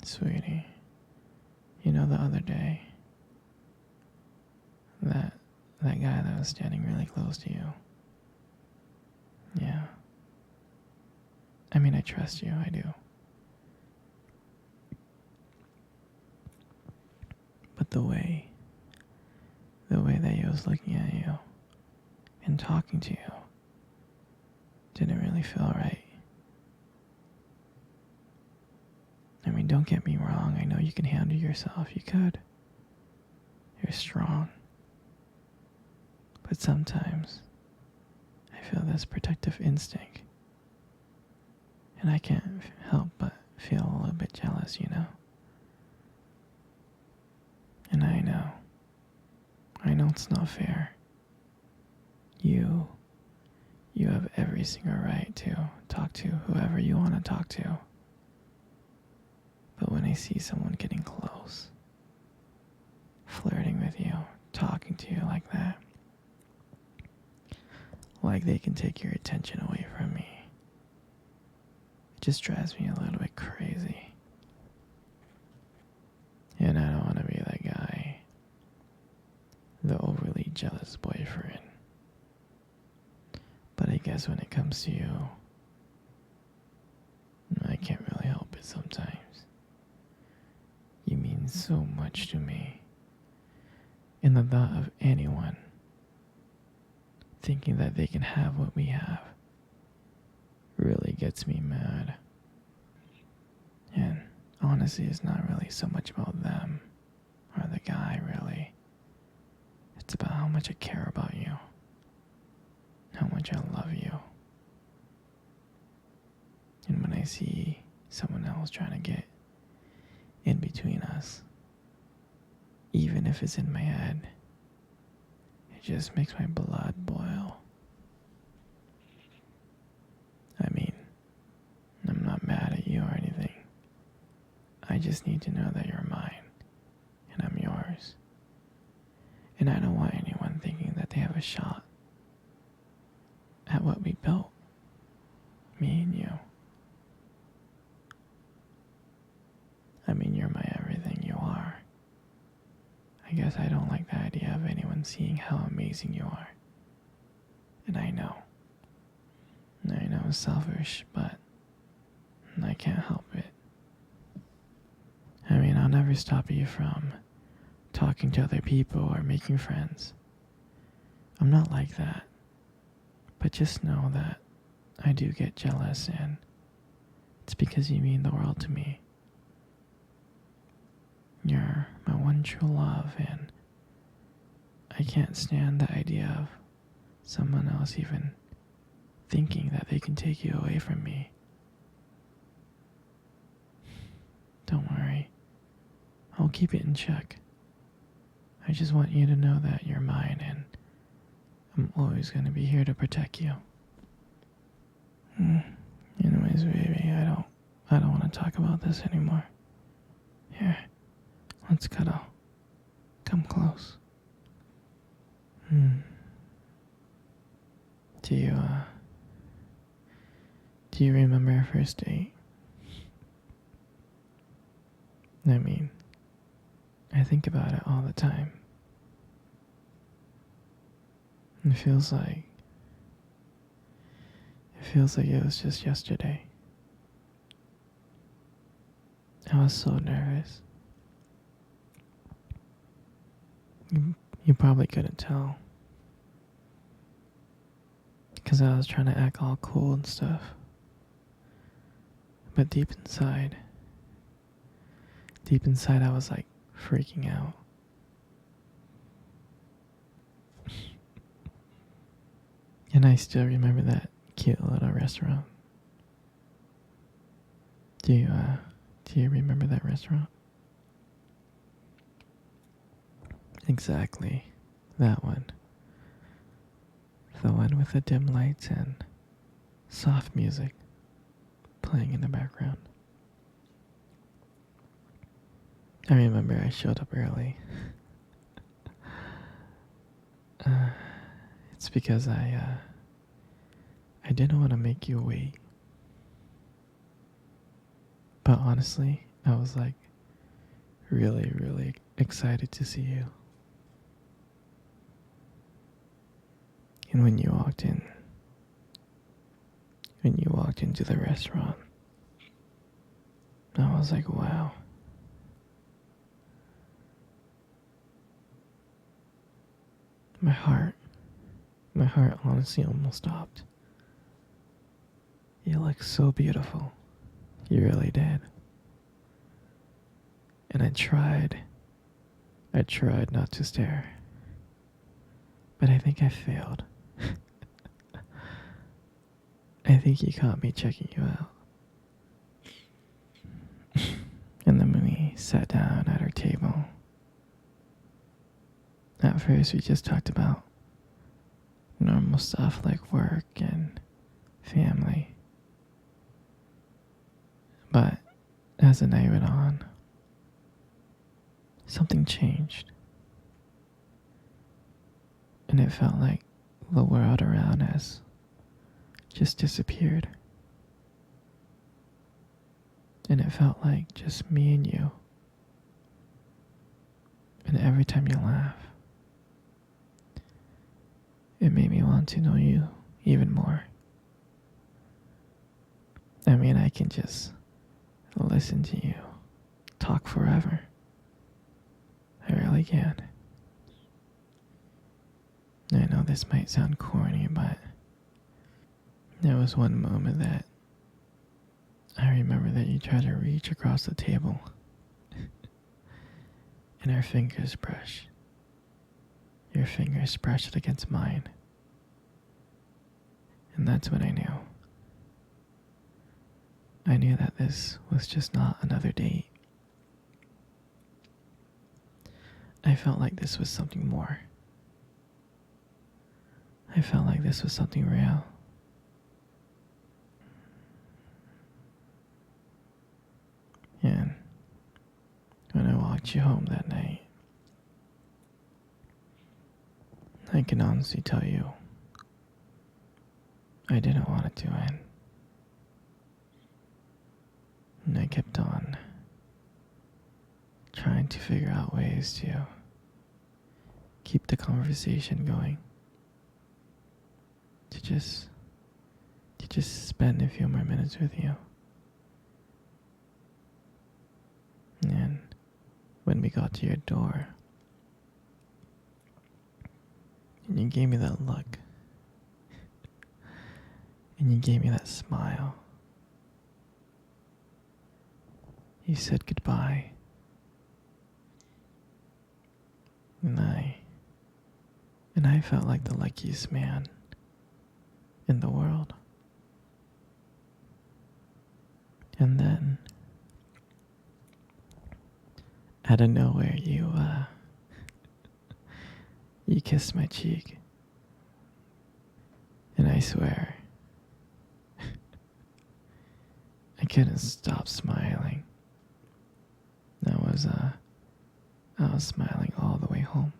Sweetie, you know the other day, that that guy that was standing really close to you. Yeah. I mean, I trust you, I do. But the way that he was looking at you and talking to you didn't really feel right. I mean, don't get me wrong, I know you can handle yourself, you could. You're strong. But sometimes, I feel this protective instinct. And I can't help but feel a little bit jealous, you know? And I know it's not fair. You have every single right to talk to whoever you want to talk to. But when I see someone getting close, flirting with you, talking to you like that, like they can take your attention away from me, it just drives me a little bit crazy. And I don't want to be that guy, the overly jealous boyfriend. But I guess when it comes to you, I can't really help it sometimes. You mean so much to me. And the thought of anyone thinking that they can have what we have really gets me mad. And honestly, it's not really so much about them or the guy, really. It's about how much I care about you, how much I love you. And when I see someone else trying to get in between us, even if it's in my head, it just makes my blood boil. I mean, I'm not mad at you or anything. I just need to know that you're mine, and I'm yours. And I don't want anyone thinking that they have a shot at what we built, me and you. I mean, you're my everything, you are. I guess I don't like the idea of anyone seeing how amazing you are. And I know it's selfish, but I can't help it. I mean, I'll never stop you from talking to other people or making friends. I'm not like that. But just know that I do get jealous, and it's because you mean the world to me. You're my one true love, and I can't stand the idea of someone else even thinking that they can take you away from me. Don't worry. I'll keep it in check. I just want you to know that you're mine, and I'm always going to be here to protect you. Anyways, baby, I don't want to talk about this anymore. Here, let's cuddle. Come close. Do you remember our first date? I mean, I think about it all the time. It feels like it was just yesterday. I was so nervous. You probably couldn't tell, because I was trying to act all cool and stuff. But deep inside I was like freaking out. And I still remember that cute little restaurant. Do you remember that restaurant? Exactly, that one. The one with the dim lights and soft music playing in the background. I remember I showed up early. It's because I didn't want to make you wait. But honestly, I was like really, really excited to see you. And when you walked into the restaurant, I was like, wow. My heart honestly almost stopped. You look so beautiful. You really did. And I tried not to stare. But I think I failed. I think he caught me checking you out. And then we sat down at our table. At first, we just talked about normal stuff like work and family. But as the night went on, something changed. And it felt like the world around us just disappeared. And it felt like just me and you. And every time you laugh, it made me want to know you even more. I mean, I can just listen to you talk forever. I really can. I know this might sound corny, but there was one moment that I remember that you tried to reach across the table and our fingers brushed. Your fingers brushed against mine. And that's when I knew. I knew that this was just not another date. I felt like this was something more. I felt like this was something real. And when I walked you home that night, I can honestly tell you, I didn't want it to end. And I kept on trying to figure out ways to keep the conversation going. To just spend a few more minutes with you. And when we got to your door, and you gave me that look, and you gave me that smile, you said goodbye. And I felt like the luckiest man in the world. And then, out of nowhere, you kissed my cheek. And I swear, I couldn't stop smiling. I was smiling all the way home.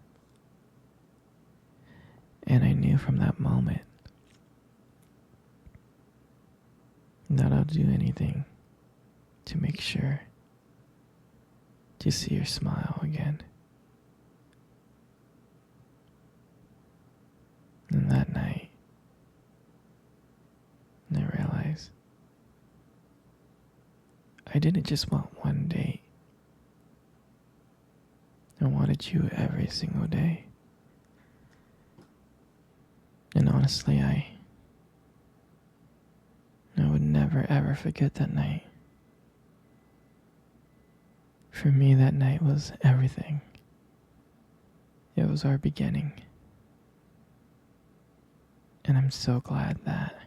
And I knew from that moment that I'll do anything to make sure to see your smile again. And that night, I realized I didn't just want one date. I wanted you every single day. And honestly, I would never ever forget that night. For me, that night was everything. It was our beginning. And I'm so glad that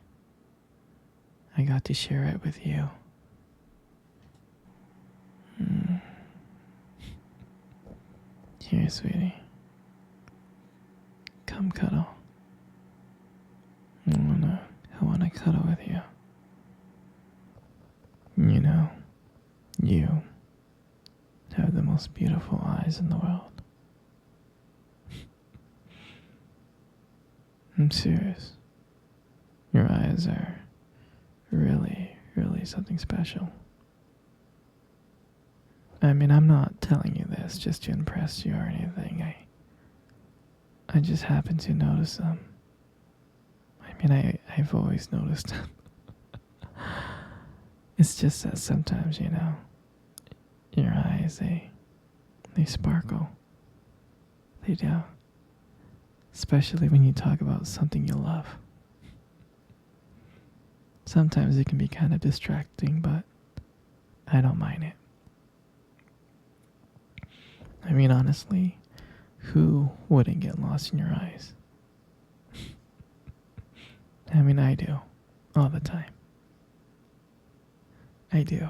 I got to share it with you. Here, sweetie. Come cuddle. I wanna cuddle with you. You know, you have the most beautiful eyes in the world. I'm serious. Your eyes are really, really something special. I mean, I'm not telling you this just to impress you or anything. I just happen to notice them. I mean, I've always noticed them. It's just that sometimes, your eyes, they sparkle. They do. Especially when you talk about something you love. Sometimes it can be kind of distracting, but I don't mind it. I mean, honestly, who wouldn't get lost in your eyes? I mean, I do. All the time. I do.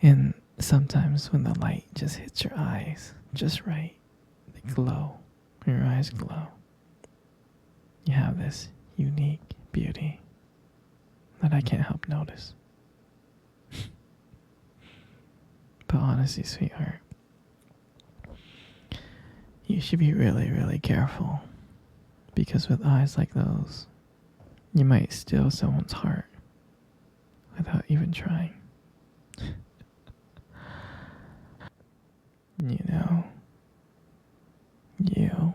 And sometimes when the light just hits your eyes just right, they glow. Your eyes glow. You have this unique beauty that I can't help notice. But honestly, sweetheart, you should be really, really careful. Because with eyes like those, you might steal someone's heart without even trying. You know, you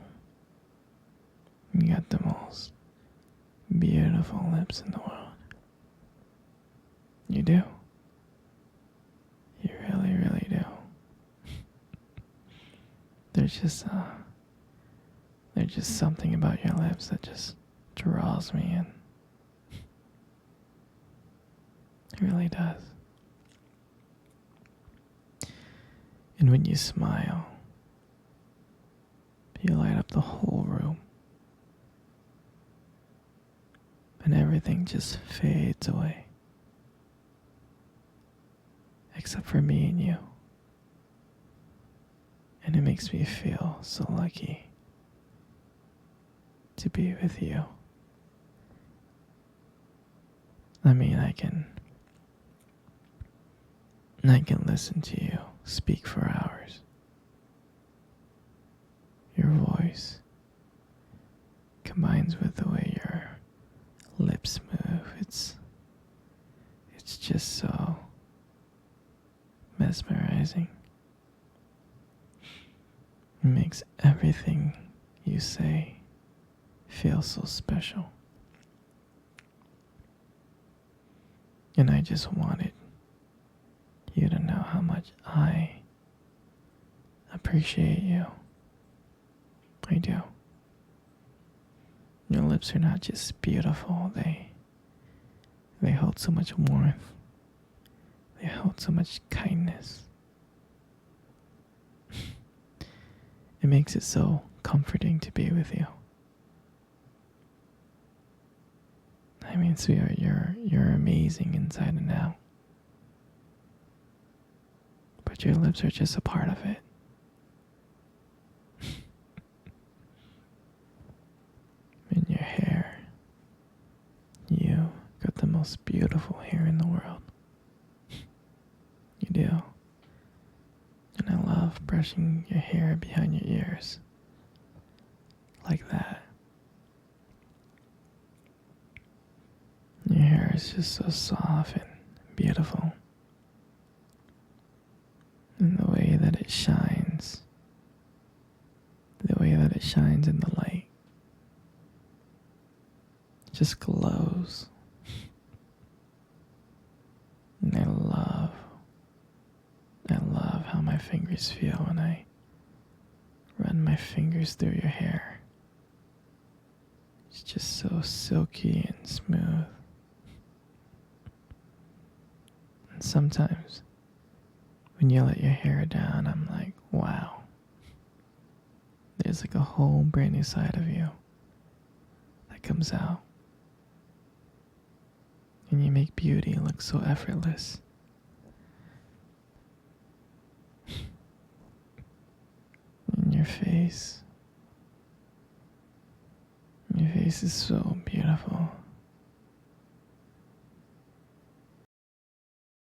got the most beautiful lips in the world. You do. You really, really do. There's just something about your lips that just draws me in. It really does. And when you smile, you light up the whole room. And everything just fades away. Except for me and you. And it makes me feel so lucky to be with you. I mean, I can listen to you speak for hours. Your voice combines with the way your lips move. It's just so mesmerizing. It makes everything you say feel so special. And I just wanted you to know how much I appreciate you. I do. Your lips are not just beautiful, they hold so much warmth. They hold so much kindness. It makes it so comforting to be with you. I mean, sweetheart, you're amazing inside and out. But your lips are just a part of it. And your hair. You got the most beautiful hair in the world. You do. And I love brushing your hair behind your ears. Like that. Your hair is just so soft and beautiful. And the way that it shines. The way that it shines in the light. Just glows. And I love how my fingers feel when I run my fingers through your hair. It's just so silky and smooth. And sometimes, when you let your hair down, I'm like, wow. There's like a whole brand new side of you that comes out. And you make beauty look so effortless. And your face is so beautiful.